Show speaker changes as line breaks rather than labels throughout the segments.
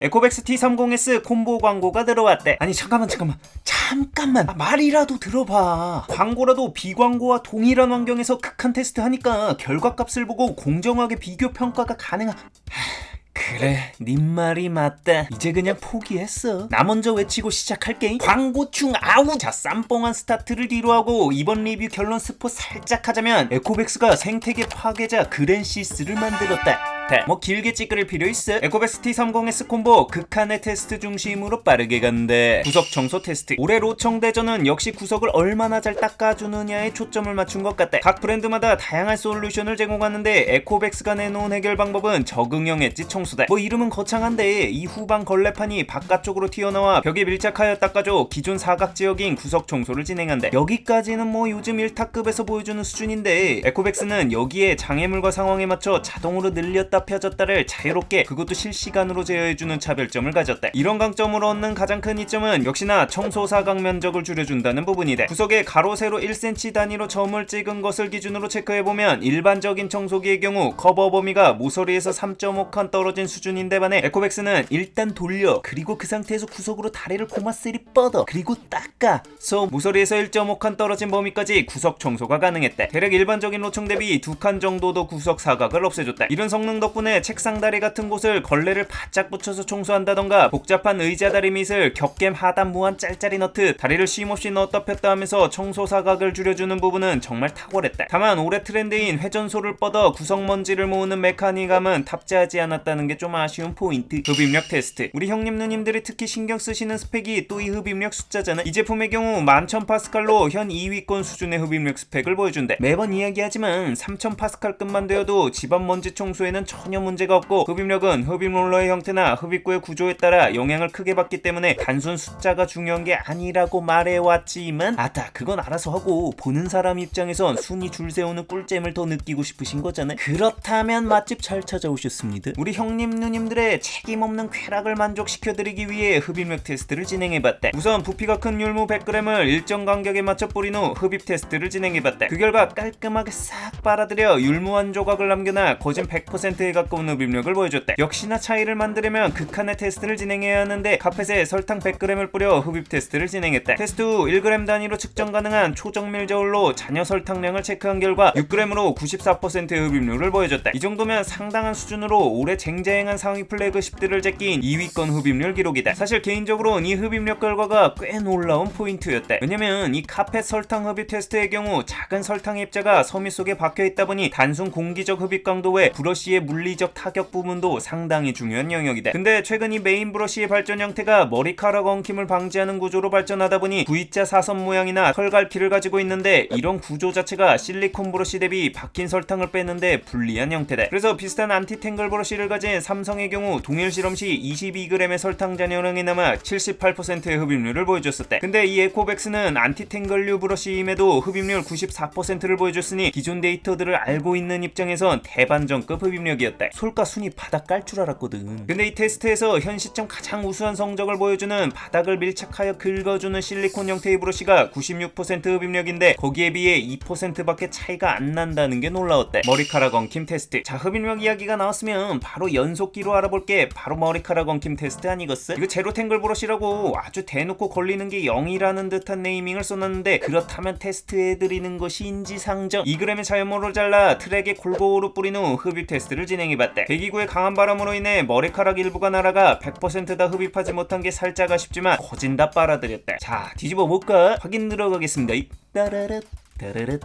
에코백스 T30S 콤보 광고가 들어왔대. 아니 잠깐만 말이라도 들어봐. 광고라도 비광고와 동일한 환경에서 극한 테스트 하니까 결과값을 보고 공정하게 비교 평가가 가능한. 그래, 님 말이 맞다. 이제 그냥 포기했어. 나 먼저 외치고 시작할게. 광고충 아우. 자, 쌈뽕한 스타트를 뒤로하고 이번 리뷰 결론 스포 살짝 하자면 에코백스가 생태계 파괴자 그랜시스를 만들었다. 뭐 길게 찌끄릴 필요 있어. 에코백스 T30S 콤보 극한의 테스트 중심으로 빠르게 간대. 구석 청소 테스트. 올해 로청 대전은 역시 구석을 얼마나 잘 닦아주느냐에 초점을 맞춘 것 같다. 각 브랜드마다 다양한 솔루션을 제공하는데 에코백스가 내놓은 해결 방법은 적응형 엣지 청소다. 뭐 이름은 거창한데 이 후방 걸레판이 바깥쪽으로 튀어나와 벽에 밀착하여 닦아줘 기존 사각 지역인 구석 청소를 진행한대. 여기까지는 뭐 요즘 1타급에서 보여주는 수준인데 에코백스는 여기에 장애물과 상황에 맞춰 자동으로 늘렸다 펴졌다를 자유롭게 그것도 실시간으로 제어해주는 차별점을 가졌다. 이런 강점으로 얻는 가장 큰 이점은 역시나 청소 사각 면적을 줄여준다는 부분이다. 구석에 가로 세로 1cm 단위로 점을 찍은 것을 기준으로 체크해보면 일반적인 청소기의 경우 커버 범위가 모서리에서 3.5칸 떨어진 수준인데 반해 에코백스는 일단 돌려, 그리고 그 상태에서 구석으로 다리를 고마세리 뻗어, 그리고 닦아. 모서리에서 1.5칸 떨어진 범위까지 구석 청소가 가능했대. 대략 일반적인 로청 대비 2칸 정도 더 구석 사각을 없애줬다. 이런 성능 덕분에 책상 다리 같은 곳을 걸레를 바짝 붙여서 청소한다던가 복잡한 의자 다리 밑을 겹겜 하단 무한 짤짤이 넣듯 다리를 쉼없이 넣었다 폈다 하면서 청소 사각을 줄여주는 부분은 정말 탁월했다. 다만 올해 트렌드인 회전소를 뻗어 구석 먼지를 모으는 메카니즘은 탑재하지 않았다는 게 좀 아쉬운 포인트. 흡입력 테스트. 우리 형님 누님들이 특히 신경 쓰시는 스펙이 또 이 흡입력 숫자잖아. 이 제품의 경우 11,000파스칼로 현 2위권 수준의 흡입력 스펙을 보여준대. 매번 이야기하지만 3,000파스칼급만 되어도 집안 먼지 청소에는 전혀 문제가 없고 흡입력은 흡입 롤러의 형태나 흡입구의 구조에 따라 영향을 크게 받기 때문에 단순 숫자가 중요한 게 아니라고 말해왔지만 그건 알아서 하고 보는 사람 입장에선 순위 줄 세우는 꿀잼을 더 느끼고 싶으신 거잖아요. 그렇다면 맛집 잘 찾아오셨습니다. 우리 형님 누님들의 책임없는 쾌락을 만족시켜드리기 위해 흡입력 테스트를 진행해봤다. 우선 부피가 큰 율무 100g을 일정 간격에 맞춰 뿌린 후 흡입 테스트를 진행해봤다. 그 결과 깔끔하게 싹 빨아들여 율무 한 조각을 남겨놔 거진 100%에 가까운 흡입력을 보여줬다. 역시나 차이를 만들려면 극한의 테스트를 진행해야 하는데 카펫에 설탕 100g을 뿌려 흡입 테스트를 진행했다. 테스트 후 1g 단위로 측정 가능한 초정밀 저울로 잔여 설탕량을 체크한 결과 6g으로 94%의 흡입률을 보여줬다. 이 정도면 상당한 수준으로 올해 쟁쟁한 상위 플래그십들을 제낀 2위권 흡입률 기록이다. 사실 개인적으로는 이 흡입력 결과가 꽤 놀라운 포인트였다. 왜냐면 이 카펫 설탕 흡입 테스트의 경우 작은 설탕 입자가 섬유 속에 박혀있다 보니 단순 공기적 흡입 강도 외 브러쉬의 물리적 타격 부분도 상당히 중요한 영역이다. 근데 최근 이 메인 브러쉬의 발전 형태가 머리카락 엉킴을 방지하는 구조로 발전하다 보니 V자 사선 모양이나 털갈피를 가지고 있는데 이런 구조 자체가 실리콘 브러쉬 대비 박힌 설탕을 빼는데 불리한 형태다. 그래서 비슷한 안티탱글 브러쉬를 가진 삼성의 경우 동일 실험 시 22g의 설탕 잔여량이 남아 78%의 흡입률을 보여줬었대. 근데 이 에코백스는 안티탱글류 브러쉬임에도 흡입률 94%를 보여줬으니 기존 데이터들을 알고 있는 입장에선 대반전급 흡입력이었다. 솔까 순위 바닥 깔 줄 알았거든. 근데 이 테스트에서 현 시점 가장 우수한 성적을 보여주는 바닥을 밀착하여 긁어주는 실리콘 형태의 브러쉬가 96% 흡입력인데 거기에 비해 2%밖에 차이가 안 난다는 게 놀라웠대. 머리카락 엉킴 테스트. 자, 흡입력 이야기가 나왔으면 바로 연속기로 알아볼게. 바로 머리카락 엉킴 테스트 아니겠어? 이거 제로 탱글 브러쉬라고 아주 대놓고 걸리는 게 0이라는 듯한 네이밍을 써놨는데 그렇다면 테스트해드리는 것이 인지상정. 2g의 자연모를 잘라 트랙에 골고루 뿌린 후 흡입 테스트를 진행해봤대. 대기구의 강한 바람으로 인해 머리카락 일부가 날아가 100% 다 흡입하지 못한 게 살짝 아쉽지만 거진 다 빨아들였대. 자, 뒤집어 볼까? 확인 들어가겠습니다. 따라라 따라라.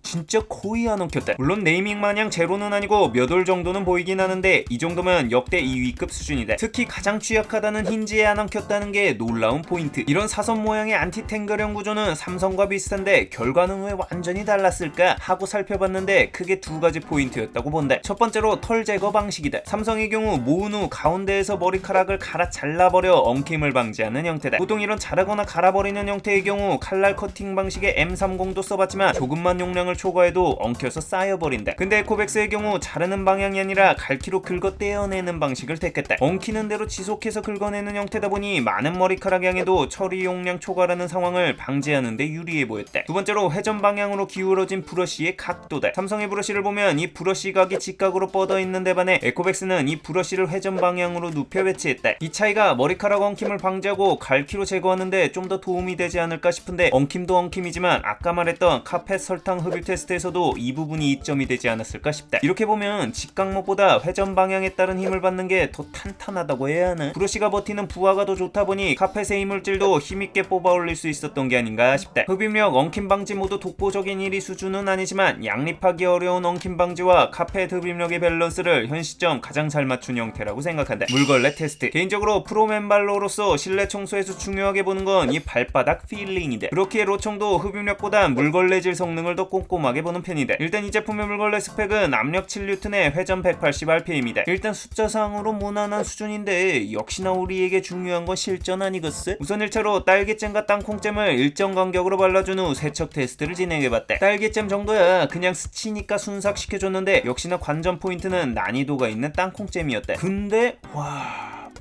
진짜 거의 안 엉켰다. 물론 네이밍 마냥 제로는 아니고 몇 올 정도는 보이긴 하는데 이 정도면 역대 2위급 수준이다. 특히 가장 취약하다는 힌지에 안 엉켰다는 게 놀라운 포인트. 이런 사선 모양의 안티탱글형 구조는 삼성과 비슷한데 결과는 왜 완전히 달랐을까 하고 살펴봤는데 크게 두 가지 포인트였다고 본다. 첫 번째로 털 제거 방식이다. 삼성의 경우 모은 후 가운데에서 머리카락을 갈아 잘라버려 엉킴을 방지하는 형태다. 보통 이런 자르거나 갈아버리는 형태의 경우 칼날 커팅 방식의 M30도 써봤지만 조금만 용량을 성능을 초과해도 엉켜서 쌓여버린다. 근데 에코백스의 경우 자르는 방향이 아니라 갈키로 긁어 떼어내는 방식을 택했다. 엉키는 대로 지속해서 긁어내는 형태다 보니 많은 머리카락 양에도 처리 용량 초과라는 상황을 방지하는 데 유리해 보였다. 두 번째로 회전 방향으로 기울어진 브러쉬의 각도다. 삼성의 브러쉬를 보면 이 브러쉬 각이 직각으로 뻗어 있는 데 반해 에코백스는 이 브러쉬를 회전 방향으로 눕혀 배치했다. 이 차이가 머리카락 엉킴을 방지하고 갈키로 제거하는데 좀 더 도움이 되지 않을까 싶은데, 엉킴도 엉킴이지만 아까 말했던 카펫 설탕 흡입 테스트에서도 이 부분이 이점이 되지 않았을까 싶다. 이렇게 보면 직각목보다 회전 방향에 따른 힘을 받는 게 더 탄탄하다고 해야 하나? 브러쉬가 버티는 부하가 더 좋다 보니 카펫의 이물질도 힘있게 뽑아 올릴 수 있었던 게 아닌가 싶다. 흡입력, 엉킴 방지 모두 독보적인 1위 수준은 아니지만 양립하기 어려운 엉킴 방지와 카펫 흡입력의 밸런스를 현 시점 가장 잘 맞춘 형태라고 생각한다. 물걸레 테스트. 개인적으로 프로 맨발로로서 실내 청소에서 중요하게 보는 건 이 발바닥 필링이다. 그렇기에 로청도 흡입력보다 물걸레질 성능을 더 꼼꼼하게 보는 편이다. 일단 이 제품의 물걸레 스펙은 압력 7N에 회전 180rpm이다. 일단 숫자상으로 무난한 수준인데 역시나 우리에게 중요한 건 실전 아니겠어? 우선 1차로 딸기잼과 땅콩잼을 일정 간격으로 발라준 후 세척 테스트를 진행해봤다. 딸기잼 정도야 그냥 스치니까 순삭시켜줬는데 역시나 관전 포인트는 난이도가 있는 땅콩잼이었다. 근데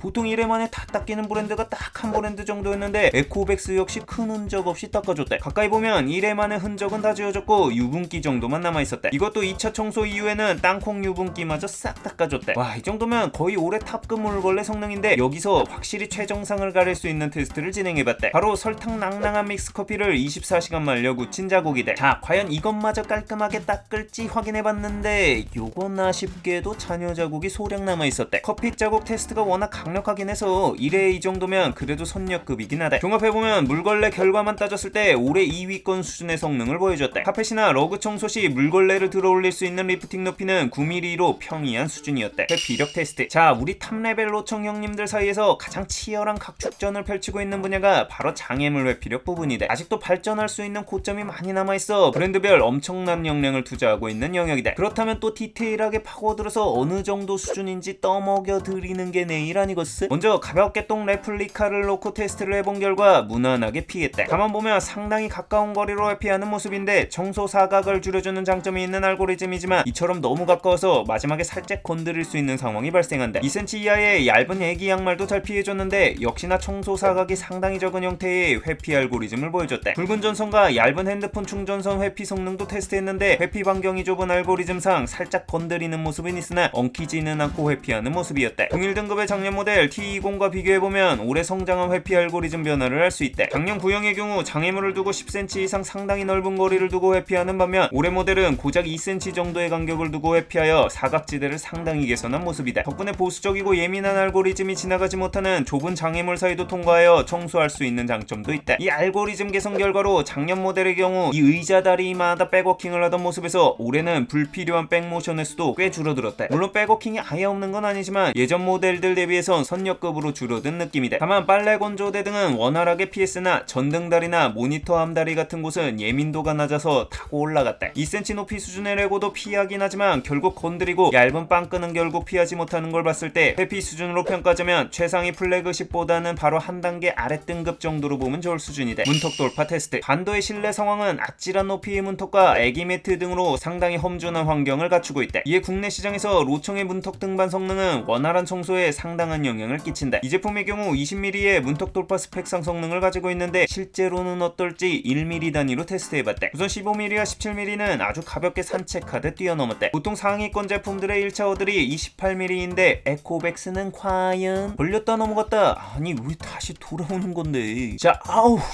보통 1회 만에 다 닦이는 브랜드가 딱 한 브랜드 정도였는데 에코백스 역시 큰 흔적 없이 닦아줬대. 가까이 보면 1회 만에 흔적은 다 지워졌고 유분기 정도만 남아있었대. 이것도 2차 청소 이후에는 땅콩 유분기마저 싹 닦아줬대. 이 정도면 거의 올해 탑급 물걸레 성능인데, 여기서 확실히 최정상을 가릴 수 있는 테스트를 진행해봤대. 바로 설탕 낭낭한 믹스커피를 24시간 말려 굳힌 자국이대. 자, 과연 이것마저 깔끔하게 닦을지 확인해봤는데 요건 아쉽게도 잔여 자국이 소량 남아있었대. 커피 자국 테스트가 워낙 강력하긴 해서 1회 이 정도면 그래도 선녀급이긴 하다. 종합해보면 물걸레 결과만 따졌을 때 올해 2위권 수준의 성능을 보여줬다. 카펫이나 러그 청소 시 물걸레를 들어올릴 수 있는 리프팅 높이는 9mm로 평이한 수준이었다. 회피력 테스트. 자, 우리 탑레벨 로청 형님들 사이에서 가장 치열한 각축전을 펼치고 있는 분야가 바로 장애물 회피력 부분이다. 아직도 발전할 수 있는 고점이 많이 남아있어 브랜드별 엄청난 역량을 투자하고 있는 영역이다. 그렇다면 또 디테일하게 파고들어서 어느 정도 수준인지 떠먹여 드리는 게 내일 아니겠어? 먼저 가볍게 똥 레플리카를 놓고 테스트를 해본 결과 무난하게 피했다. 가만 보면 상당히 가까운 거리로 회피하는 모습인데 청소 사각을 줄여주는 장점이 있는 알고리즘이지만 이처럼 너무 가까워서 마지막에 살짝 건드릴 수 있는 상황이 발생한다. 2cm 이하의 얇은 애기 양말도 잘 피해줬는데 역시나 청소 사각이 상당히 적은 형태의 회피 알고리즘을 보여줬다. 굵은 전선과 얇은 핸드폰 충전선 회피 성능도 테스트했는데 회피 반경이 좁은 알고리즘상 살짝 건드리는 모습은 있으나 엉키지는 않고 회피하는 모습이었다. 동일 등급의 작년 모델 T20과 비교해보면 올해 성장한 회피 알고리즘 변화를 할 수 있다. 작년 구형의 경우 장애물을 두고 10cm 이상 상당히 넓은 거리를 두고 회피하는 반면 올해 모델은 고작 2cm 정도의 간격을 두고 회피하여 사각지대를 상당히 개선한 모습이다. 덕분에 보수적이고 예민한 알고리즘이 지나가지 못하는 좁은 장애물 사이도 통과하여 청소할 수 있는 장점도 있다. 이 알고리즘 개선 결과로 작년 모델의 경우 이 의자 다리마다 백워킹을 하던 모습에서 올해는 불필요한 백모션의 수도 꽤 줄어들었다. 물론 백워킹이 아예 없는 건 아니지만 예전 모델들 대비해선 선녀급으로 줄어든 느낌이다. 다만 빨래 건조대 등은 원활하게 피했으나 전등다리나 모니터 암다리 같은 곳은 예민도가 낮아서 타고 올라갔다. 2cm 높이 수준의 레고도 피하긴 하지만 결국 건드리고 얇은 빵끈은 결국 피하지 못하는 걸 봤을 때 회피 수준으로 평가하자면 최상위 플래그십보다는 바로 한 단계 아래 등급 정도로 보면 좋을 수준이다. 문턱 돌파 테스트. 반도의 실내 상황은 아찔한 높이의 문턱과 애기 매트 등으로 상당히 험준한 환경을 갖추고 있다. 이에 국내 시장에서 로청의 문턱 등반 성능은 원활한 청소에 상당한 영향을 끼친다. 이 제품의 경우 20mm의 문턱 돌파 스펙상 성능을 가지고 있는데 실제로는 어떨지 1mm 단위로 테스트해봤다. 우선 15mm와 17mm는 아주 가볍게 산책하듯 뛰어넘었다. 보통 상위권 제품들의 1차 어들이 28mm인데 에코백스는 과연 걸렸다 넘어갔다. 아니 왜 다시 돌아오는 건데. 자,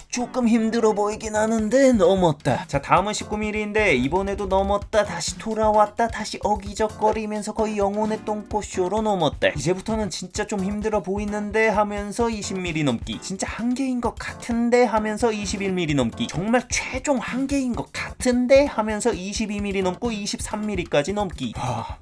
조금 힘들어 보이긴 하는데 넘었다. 자, 다음은 19mm인데 이번에도 넘었다 다시 돌아왔다 다시 어기적거리면서 거의 영혼의 똥꼬쇼로 넘었다. 이제부터는 진짜 좀 힘들어 보이는데 하면서 20mm 넘기. 진짜 한계인 것 같은데 하면서 21mm 넘기. 정말 최종 한계인 것 같은데 하면서 22mm 넘고 23mm까지 넘기.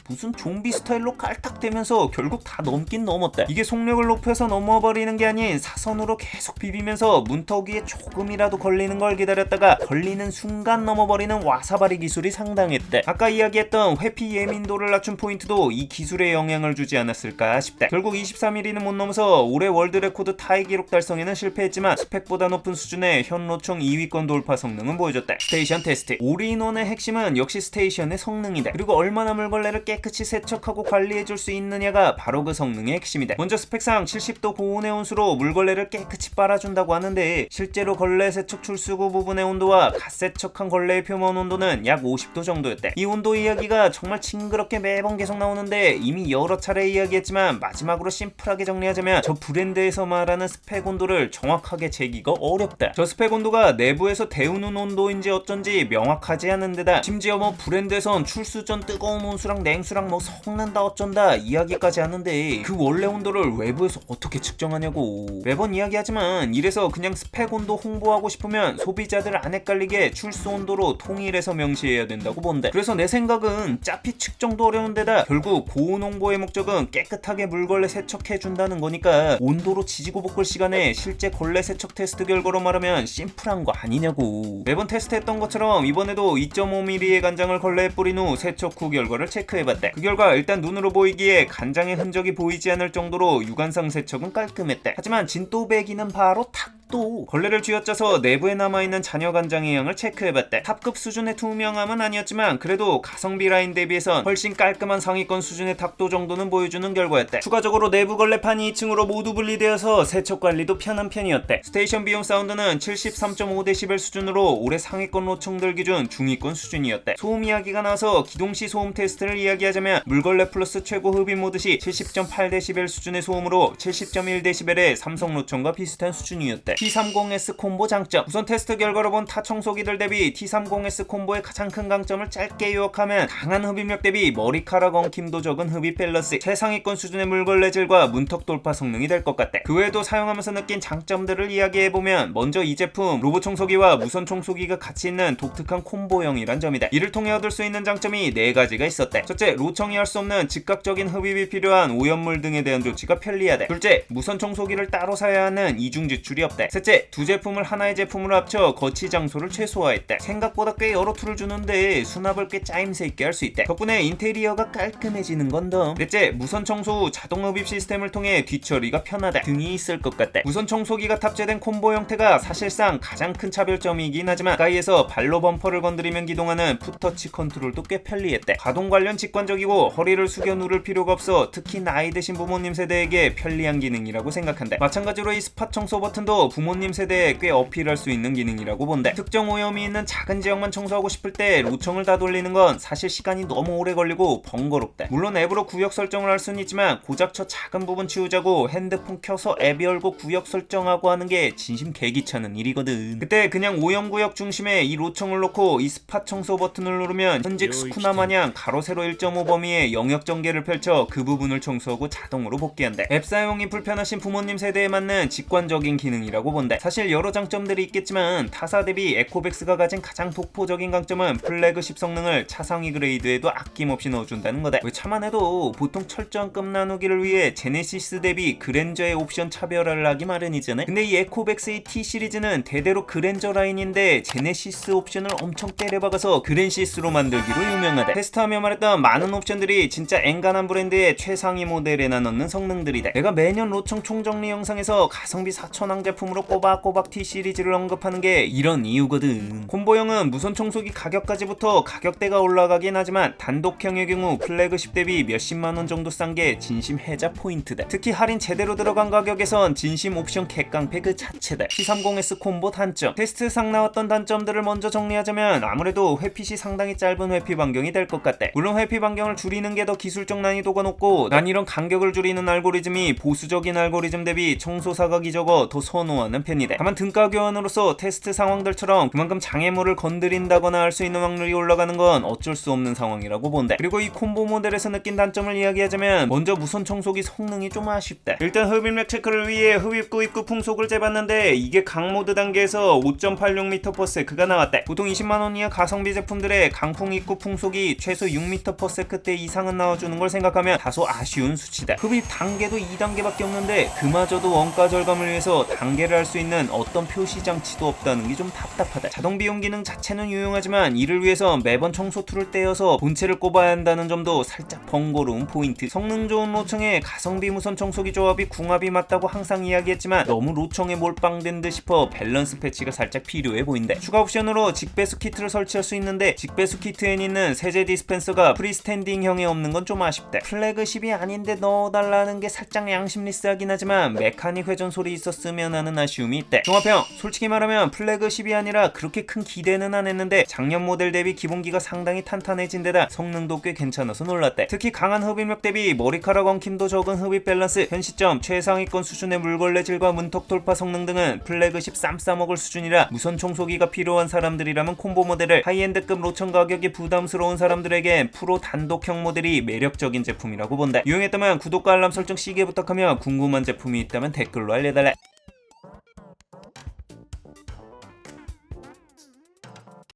무슨 좀비 스타일로 깔딱대면서 결국 다 넘긴 넘었다. 이게 속력을 높여서 넘어버리는 게 아닌 사선으로 계속 비비면서 문턱 위에 조금이라도 걸리는 걸 기다렸다가 걸리는 순간 넘어버리는 와사바리 기술이 상당했대. 아까 이야기했던 회피 예민도를 낮춘 포인트도 이 기술에 영향을 주지 않았을까 싶다. 결국 23mm는 못 넘어서 올해 월드 레코드 타이 기록 달성에는 실패했지만 스펙보다 높은 수준의 현 로청 2위권 돌파 성능은 보여줬다. 스테이션 테스트. 테스트. 올인원의 핵심은 역시 스테이션의 성능이다. 그리고 얼마나 물걸레를 깨끗이 세척하고 관리해줄 수 있느냐가 바로 그 성능의 핵심이다. 먼저 스펙상 70도 고온의 온수로 물걸레를 깨끗이 빨아준다고 하는데 실제로 걸레 세척 출수구 부분의 온도와 갓 세척한 걸레의 표면 온도는 약 50도 정도였대. 이 온도 이야기가 정말 징그럽게 매번 계속 나오는데 이미 여러 차례 이야기했지만 마지막으로 심플하게 정리하자면 저 브랜드에서 말하는 스펙 온도를 정확하게 재기가 어렵다. 저 스펙 온도가 내부에서 데우는 온도인지 어쩐지 명확하지 않은 데다 심지어 뭐 브랜드에선 출수 전 뜨거운 온수랑 냉수랑 뭐 섞는다 어쩐다 이야기까지 하는데 그 원래 온도를 외부에서 어떻게 측정하냐고. 매번 이야기하지만 이래서 그냥 스펙 온도 홍보하고 싶으면 소비자들 안 헷갈리게 출수 온도로 통일해서 명시해야 된다고 본대. 그래서 내 생각은 짜피 측정도 어려운 데다 결국 고온 홍보의 목적은 깨끗하게 물걸레 세척해준다는 거니까 온도로 지지고 볶을 시간에 실제 걸레 세척 테스트 결과로 말하면 심플한 거 아니냐고. 매번 테스트했던 것처럼 이번에도 2.5mm의 간장을 걸레에 뿌린 후 세척 후 결과를 체크해봤대. 그 결과 일단 눈으로 보이기에 간장의 흔적이 보이지 않을 정도로 유관상 세척은 깔끔했대. 하지만 진또배기는 바로 탁도 걸레를 쥐어짜서 내부에 남아있는 잔여 간장의 양을 체크해봤대. 탑급 수준의 투명함은 아니었지만 그래도 가성비 라인 대비해선 훨씬 깔끔한 상위권 수준의 탁도 정도는 보여주는 결과였대. 추가적으로 내부 걸레판이 2층으로 모두 분리되어서 세척 관리도 편한 편이었대. 스테이션 비용 사운드는 73.5dB 수준으로 올해 상위권 로청들 기준 중위권 수준이었대. 소음 이야기가 나와서 기동시 소음 테스트를 이야기하자면 물걸레 플러스 최고 흡입 모드 시 70.8dB 수준의 소음으로 70.1dB의 삼성 로청과 비슷한 수준이었대. T30S 콤보 장점. 우선 테스트 결과로 본 타 청소기들 대비 T30S 콤보의 가장 큰 강점을 짧게 요약하면 강한 흡입력 대비 머리카락 엉킴도 적은 흡입 밸런스, 최상위권 수준의 물걸레 질과 문턱 돌파 성능이 될 것 같대. 그 외에도 사용하면서 느낀 장점들을 이야기해보면 먼저 이 제품 로봇 청소기와 무선 청소기가 같이 있는 독특한 콤보형이란 점이다. 이를 통해 얻을 수 있는 장점이 4가지가 있었대. 첫째, 로청이 할 수 없는 즉각적인 흡입이 필요한 오염물 등에 대한 조치가 편리하대. 둘째, 무선 청소기를 따로 사야 하는 이중 지출이 없대. 셋째, 두 제품을 하나의 제품으로 합쳐 거치 장소를 최소화했대. 생각보다 꽤 여러 툴을 주는데 수납을 꽤 짜임새 있게 할 수 있대. 덕분에 인테리어가 깔끔해지는 건덤. 넷째, 무선 청소 후 자동 흡입 시스템을 통해 뒤처리가 편하다 등이 있을 것 같대. 무선 청소기가 탑재된 콤보 형태가 사실상 가장 큰 차별점이긴 하지만 가까이에서 발로 범퍼를 건드리면 기동하는 풋터치 컨트롤도 꽤 편리했대. 가동 관련 직관적이고 허리를 숙여 누를 필요가 없어 특히 나이 드신 부모님 세대에게 편리한 기능이라고 생각한대. 마찬가지로 이 스팟 청소 버튼도 부모님 세대에 꽤 어필할 수 있는 기능이라고 본대. 특정 오염이 있는 작은 지역만 청소하고 싶을 때 로청을 다 돌리는 건 사실 시간이 너무 오래 걸리고 번거롭대. 물론 앱으로 구역 설정을 할 수는 있지만 고작 저 작은 부분 치우자고 핸드폰 켜서 앱 열고 구역 설정하고 하는 게 진심 개귀찮은 일이거든. 그때 그냥 오염구역 중심에 이 로청을 놓고 이 스팟 청소 버튼을 누르면 현직 스쿠나 마냥 가로 세로 1.5 범위의 영역 전개를 펼쳐 그 부분을 청소하고 자동으로 복귀한대. 앱 사용이 불편하신 부모님 세대에 맞는 직관적인 기능이라고 본대. 사실 여러 장점들이 있겠지만 타사 대비 에코백스가 가진 가장 독보적인 강점은 플래그십 성능을 차상위 그레이드에도 아낌없이 넣어준다는 거다. 왜 차만 해도 보통 철저한 급 나누기를 위해 제네시스 대비 그랜저의 옵션 차별화를 하기 마련이잖아. 근데 이 에코백스의 T 시리즈는 대대로 그랜저 라인인데 제네시스 옵션을 엄청 때려박아서 그랜시스로 만들기로 유명하다. 테스트하며 말했던 많은 옵션들이 진짜 엔간한 브랜드의 최상위 모델에나 넣는 성능들이다. 내가 매년 로청 총정리 영상에서 가성비 4천왕 제품으로 꼬박꼬박 T 시리즈를 언급하는 게 이런 이유거든. 콤보형은 무선 청소기 가격까지부터 가격대가 올라가긴 하지만 단독형의 경우 플래그십 대비 몇십만원 정도 싼 게 진심 해자 포인트다. 특히 할인 제대로 들어간 가격에선 진심 옵션 객깡패 그 자체다. T30S 콤보 단점. 테스트상 나왔던 단점들을 먼저 정리하자면 아무래도 회핏이 상당히 짧은 회피 반경이 될 것 같대. 물론 회피 반경을 줄이는 게 더 기술적 난이도가 높고 난 이런 간격을 줄이는 알고리즘이 보수적인 알고리즘 대비 청소 사각이 적어 더 선호하는 편이다. 다만 등가 교환으로서 테스트 상황들처럼 그만큼 장애물을 건드린다거나 할 수 있는 확률이 올라가는 건 어쩔 수 없는 상황이라고 본다. 그리고 이 콤보 모델에서 느낀 단점을 이야기하자면 먼저 무선 청소기 성능이 좀 아쉽다. 일단 흡입력 체크를 위해 흡입구 입구 풍속을 재봤는데 이게 강모드 단계에서 5.86m/s가 나왔대. 보통 20만원 이하 가성비 제품들의 강풍 입구 풍속이 최소 6m/s대 이상은 나와주는 걸 생각하면 다소 아쉬운 수치다. 흡입 단계도 2단계밖에 없는데 그마저도 원가 절감을 위해서 단계를 연계를 할 수 있는 어떤 표시 장치도 없다는 게 좀 답답하다. 자동 비움 기능 자체는 유용하지만 이를 위해서 매번 청소 툴을 떼어서 본체를 꼽아야 한다는 점도 살짝 번거로운 포인트. 성능 좋은 로청에 가성비 무선 청소기 조합이 궁합이 맞다고 항상 이야기했지만 너무 로청에 몰빵된 듯 싶어 밸런스 패치가 살짝 필요해 보인다. 추가 옵션으로 직배수 키트를 설치할 수 있는데 직배수 키트엔 있는 세제 디스펜서가 프리스탠딩형에 없는 건 좀 아쉽다. 플래그십이 아닌데 넣어달라는 게 살짝 양심리스하긴 하지만 메카닉 회전 소리 있었으면 하는 아쉬움이 있다. 종합평, 솔직히 말하면 플래그십이 아니라 그렇게 큰 기대는 안 했는데 작년 모델 대비 기본기가 상당히 탄탄해진 데다 성능도 꽤 괜찮아서 놀랐다. 특히 강한 흡입력 대비 머리카락 엉킴도 적은 흡입 밸런스, 현 시점 최상위권 수준의 물걸레질과 문턱 돌파 성능 등은 플래그십 쌈 싸먹을 수준이라 무선 청소기가 필요한 사람들이라면 콤보 모델을, 하이엔드급 로청 가격이 부담스러운 사람들에게 프로 단독형 모델이 매력적인 제품이라고 본다. 유용했다면 구독과 알람 설정 시계 부탁하며 궁금한 제품이 있다면 댓글로 알려달래.